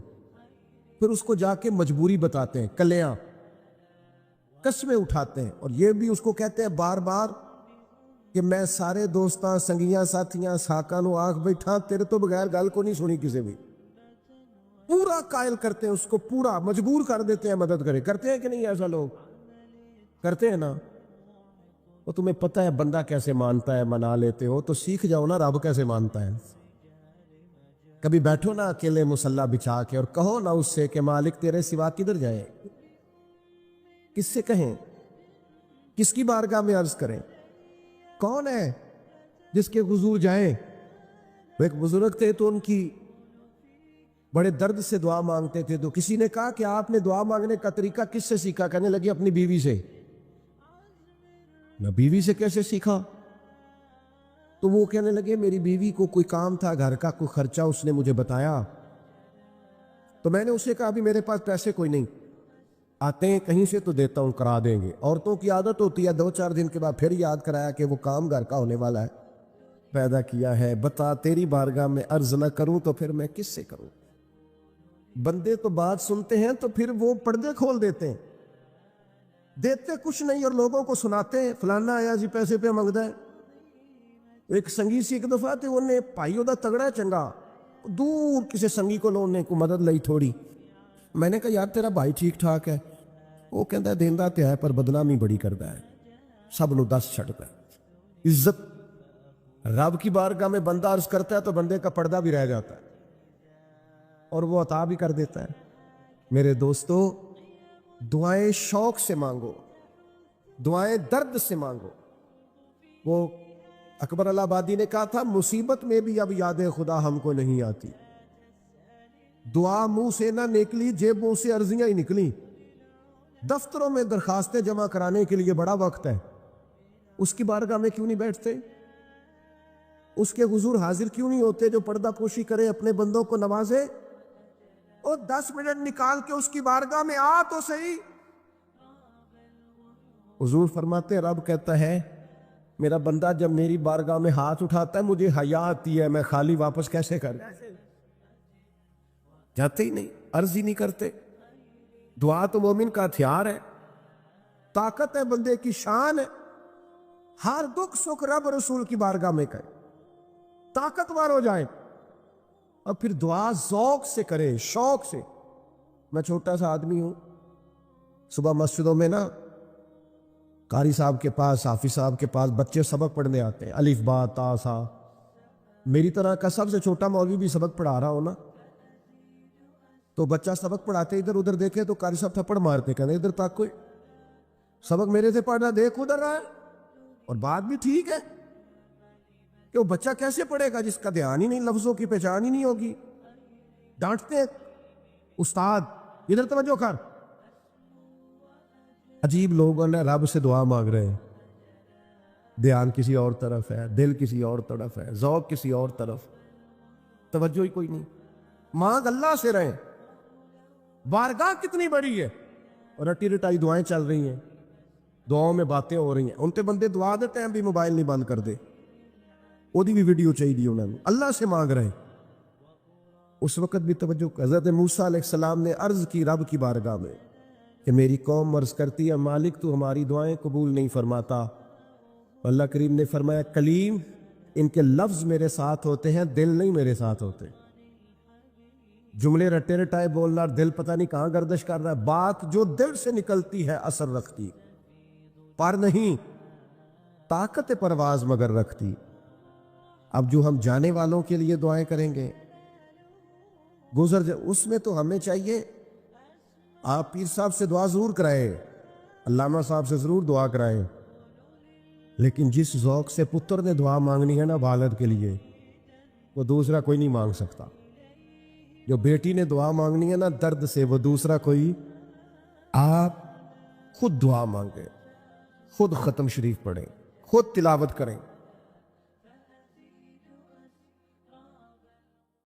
پھر اس کو جا کے مجبوری بتاتے ہیں، کلیاں قسمیں اٹھاتے ہیں، اور یہ بھی اس کو کہتے ہیں بار بار کہ میں سارے دوستاں، سنگیاں، ساتھیاں، ساکاں نو آکھ بیٹھا تیرے تو بغیر گل کو نہیں سنی کسی بھی۔ پورا قائل کرتے ہیں اس کو، پورا مجبور کر دیتے ہیں مدد کرے۔ کرتے ہیں کہ نہیں ایسا؟ لوگ کرتے ہیں نا۔ وہ تمہیں پتہ ہے بندہ کیسے مانتا ہے، منا لیتے ہو تو سیکھ جاؤ نا رب کیسے مانتا ہے۔ کبھی بیٹھو نا اکیلے مصلی بچھا کے اور کہو نا اس سے کہ مالک تیرے سوا کدھر جائیں، کس سے کہیں، کس کی بارگاہ میں عرض کریں؟ کون ہے جس کے حضور جائیں؟ وہ ایک بزرگ تھے تو ان کی بڑے درد سے دعا مانگتے تھے، تو کسی نے کہا کہ آپ نے دعا مانگنے کا طریقہ کس سے سیکھا؟ کہنے لگے اپنی بیوی سے۔ میں بیوی سے کیسے سیکھا؟ تو وہ کہنے لگے میری بیوی کو کوئی کام تھا گھر کا، کوئی خرچہ اس نے مجھے بتایا، تو میں نے اسے کہا ابھی میرے پاس پیسے کوئی نہیں، آتے ہیں کہیں سے تو دیتا ہوں، کرا دیں گے۔ عورتوں کی عادت ہوتی ہے 2-4 دن کے بعد پھر یاد کرایا کہ وہ کام گھر کا ہونے والا ہے، پیدا کیا ہے، بتا تیری بارگاہ میں عرض نہ کروں تو پھر میں کس سے کروں؟ بندے تو بات سنتے ہیں تو پھر وہ پردے کھول دیتے ہیں، دیتے کچھ نہیں اور لوگوں کو سناتے ہیں فلانا آیا جی پیسے پہ منگتا ہے۔ ایک سنگی سی ایک دفعہ تے انہیں پائیوں دا تگڑا چنگا، دور کسی سنگی کو لونے کو مدد لئی تھوڑی۔ میں نے کہا یار تیرا بھائی ٹھیک ٹھاک ہے؟ وہ کہتا ہے دیندا تے ہے پر بدنامی بڑی کرتا ہے، سب نو دس چھڑتا ہے۔ عزت رب کی بارگاہ میں بندہ عرض کرتا ہے تو بندے کا پردہ بھی رہ جاتا ہے اور وہ عطا بھی کر دیتا ہے۔ میرے دوستو دعائیں شوق سے مانگو، دعائیں درد سے مانگو۔ وہ اکبر اللہ آبادی نے کہا تھا مصیبت میں بھی اب یاد خدا ہم کو نہیں آتی۔ دعا منہ سے نہ نکلی، جیبوں سے عرضیاں ہی نکلی۔ دفتروں میں درخواستیں جمع کرانے کے لیے بڑا وقت ہے، اس کی بارگاہ میں کیوں نہیں بیٹھتے؟ اس کے حضور حاضر کیوں نہیں ہوتے جو پردہ پوشی کرے، اپنے بندوں کو نوازے؟ اور 10 منٹ نکال کے اس کی بارگاہ میں آ تو صحیح۔ حضور فرماتے رب کہتا ہے میرا بندہ جب میری بارگاہ میں ہاتھ اٹھاتا ہے مجھے حیا آتی ہے، میں خالی واپس کیسے کر جاتے ہی نہیں، عرض ہی نہیں کرتے۔ دعا تو مومن کا ہتھیار ہے، طاقت ہے بندے کی، شان ہے۔ ہر دکھ سکھ رب رسول کی بارگاہ میں کرے، طاقتور ہو جائے، اور پھر دعا ذوق سے کرے، شوق سے۔ میں چھوٹا سا آدمی ہوں، صبح مسجدوں میں نا قاری صاحب کے پاس، حافظ صاحب کے پاس بچے سبق پڑھنے آتے ہیں، الف با تا سا۔ میری طرح کا سب سے چھوٹا مولوی بھی سبق پڑھا رہا ہو نا، تو بچہ سبق پڑھاتے ادھر ادھر دیکھے تو قاری صاحب تھپڑ مارتے، کہتے ادھر تک کوئی سبق میرے سے پڑھنا، دیکھ ادھر رہا ہے۔ اور بات بھی ٹھیک ہے کہ وہ بچہ کیسے پڑھے گا جس کا دھیان ہی نہیں، لفظوں کی پہچان ہی نہیں ہوگی۔ ڈانٹتے ہیں استاد ادھر توجہ کر۔ عجیب لوگوں نے رب سے دعا مانگ رہے ہیں، دھیان کسی اور طرف ہے، دل کسی اور طرف ہے، ذوق کسی اور طرف، توجہ ہی کوئی نہیں۔ مانگ اللہ سے رہے، بارگاہ کتنی بڑی ہے، اور رٹی رٹائی دعائیں چل رہی ہیں, دعاؤں میں باتیں ہو رہی ہیں. ان تے بندے دعا دے ٹائم بھی موبائل نہیں بند کر دے, وہ بھی ویڈیو چاہیے انہوں نے, اللہ سے مانگ رہے. اس وقت بھی توجہ, حضرت موسیٰ علیہ السلام نے عرض کی رب کی بارگاہ میں کہ میری قوم عرض کرتی ہے مالک تو ہماری دعائیں قبول نہیں فرماتا. اللہ کریم نے فرمایا کلیم ان کے لفظ میرے ساتھ ہوتے ہیں, دل نہیں میرے ساتھ ہوتے. جملے رٹے رٹائے بولنا اور دل پتہ نہیں کہاں گردش کر رہا ہے. بات جو دل سے نکلتی ہے اثر رکھتی, پر نہیں طاقت پرواز مگر رکھتی. اب جو ہم جانے والوں کے لیے دعائیں کریں گے گزر جائے, اس میں تو ہمیں چاہیے آپ پیر صاحب سے دعا ضرور کرائیں, علامہ صاحب سے ضرور دعا کرائیں, لیکن جس ذوق سے پتر نے دعا مانگنی ہے نا والد کے لیے, وہ دوسرا کوئی نہیں مانگ سکتا. جو بیٹی نے دعا مانگنی ہے نا درد سے, وہ دوسرا کوئی. آپ خود دعا مانگیں, خود ختم شریف پڑھیں, خود تلاوت کریں.